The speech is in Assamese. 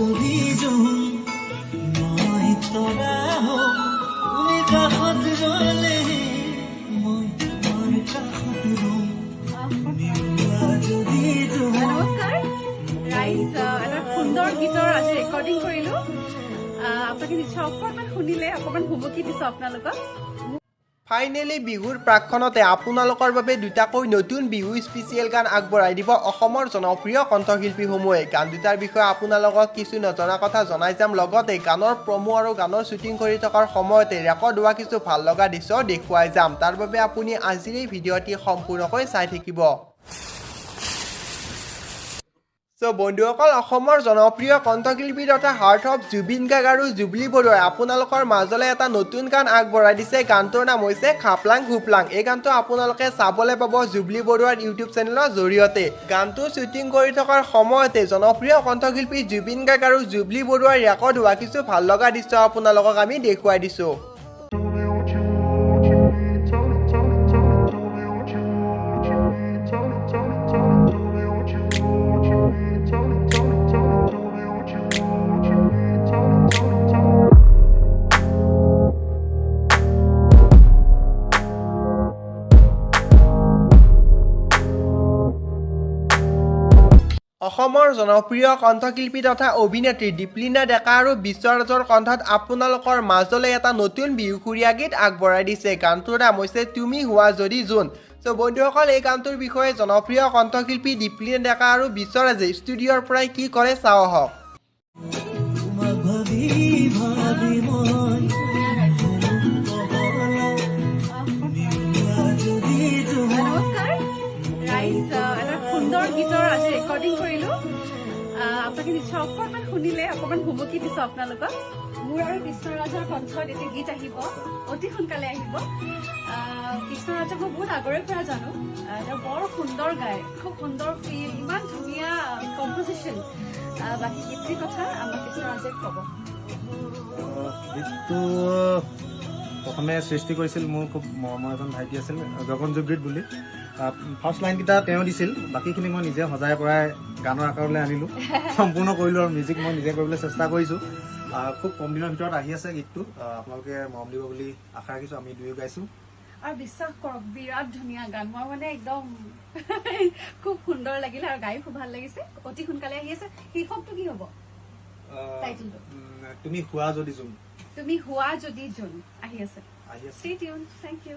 জদি জোন মই তৰা হম তুমি কাষত ৰলে মই তোমাৰ কাষত ৰম জদি জোন। নমস্কাৰ ৰাইজ, এটা সুন্দৰ গীতৰ আজি ৰেকৰ্ডিং কৰিলো। আপোনালোকে নিশ্চয় অকণমান শুনিলে, অকণমান ভুমুকি দিছো আপোনালোকক। ফাইনেলি বিহুৰ প্ৰাক্ষণতে আপোনালোকৰ বাবে দুটাকৈ নতুন বিহু স্পেচিয়েল গান আগবঢ়াই দিব অসমৰ জনপ্ৰিয় কণ্ঠশিল্পীসমূহে। গান দুটাৰ বিষয়ে আপোনালোকক কিছু নজনা কথা জনাই যাম, লগতে গানৰ প্ৰমো আৰু গানৰ শ্বুটিং কৰি থকাৰ সময়তে ৰেকৰ্ড হোৱা কিছু ভাল লগা দৃশ্য দেখুৱাই যাম। তাৰ বাবে আপুনি আজিৰ এই ভিডিঅ'টি সম্পূৰ্ণকৈ চাই থাকিব। বন্ধুসকল, অসমৰ জনপ্ৰিয় কণ্ঠশিল্পী তথা হাৰ্ট অফ জুবিন গাৰ্গ আৰু জুবলী বৰুৱাই আপোনালোকৰ মাজলৈ এটা নতুন গান আগবঢ়াই দিছে। গানটোৰ নাম হৈছে খাপলাং খুপলাং। এই গানটো আপোনালোকে চাবলৈ পাব জুবলী বৰুৱাৰ ইউটিউব চেনেলৰ জৰিয়তে। গানটো শ্বুটিং কৰি থকাৰ সময়তে জনপ্ৰিয় কণ্ঠশিল্পী জুবিন গাৰ্গ আৰু জুবলী বৰুৱাৰ ৰেকৰ্ড হোৱা কিছু ভাল লগা দৃশ্য আপোনালোকক আমি দেখুৱাই দিছোঁ। অসমৰ জনপ্ৰিয় কণ্ঠশিল্পী তথা অভিনেত্ৰী দীপলিনা ডেকা আৰু বিশ্বৰাজৰ কণ্ঠত আপোনালোকৰ মাজলৈ এটা নতুন বিহুসুৰীয়া গীত আগবঢ়াই দিছে। গানটোৰ নাম হৈছে তুমি হুৱা জদি জোন। বন্ধুসকল, এই গানটোৰ বিষয়ে জনপ্ৰিয় কণ্ঠশিল্পী দীপলিনা ডেকা আৰু বিশ্বৰাজে ষ্টুডিঅ'ৰ পৰাই কি কৰে চাওঁ আহক। নমস্কাৰ ৰাইজ, এটা সুন্দৰ গীতৰ আজি ৰেকৰ্ডিং কৰিলো। আপোনালোকে নিশ্চয় অকণমান শুনিলে, অকণমান ভুমুকি দিছো আপোনালোকক। মোৰ আৰু কৃষ্ণৰাজৰ কণ্ঠত এটি গীত আহিব, অতি সোনকালে আহিব। কৃষ্ণৰাজক মই বহুত আগৰে পৰা জানো। তেওঁ বৰ সুন্দৰ গায়, খুব সুন্দৰ ফিল, ইমান ধুনীয়া কম্পজিশ্যন। বাকী গীতটিৰ কথা আমাৰ কৃষ্ণৰাজে ক'ব। গীতটো প্ৰথমে সৃষ্টি কৰিছিল মোৰ খুব মৰমৰ এজন ভাইটি আছিল, গগনজুবৃত বুলি। ফাৰ্ষ্ট লাইনকেইটা তেওঁ দিছিল, বাকীখিনি মই নিজে সজাই পৰাই গানৰ আকাৰলৈ আনিলোঁ, সম্পূৰ্ণ কৰিলোঁ আৰু মিউজিক মই নিজে কৰিবলৈ চেষ্টা কৰিছোঁ। খুব কম দিনৰ ভিতৰত আহি আছে গীতটো, আপোনালোকে মৰম দিব বুলি আশা ৰাখিছোঁ। আমি দুয়ো গাইছোঁ আৰু বিশ্বাস কৰক বিৰাট ধুনীয়া গান। মই মানে একদম খুব সুন্দৰ লাগিলে আৰু গায়ো খুব ভাল লাগিছে। অতি সোনকালে আহি আছে। শীৰ্ষকটো কি হ'ব? টাইটেলটো তুমি হুৱা জদি জোন। তুমি হুৱা জদি জোন আহি আছে। আহি আছে। Stay tuned. Thank you.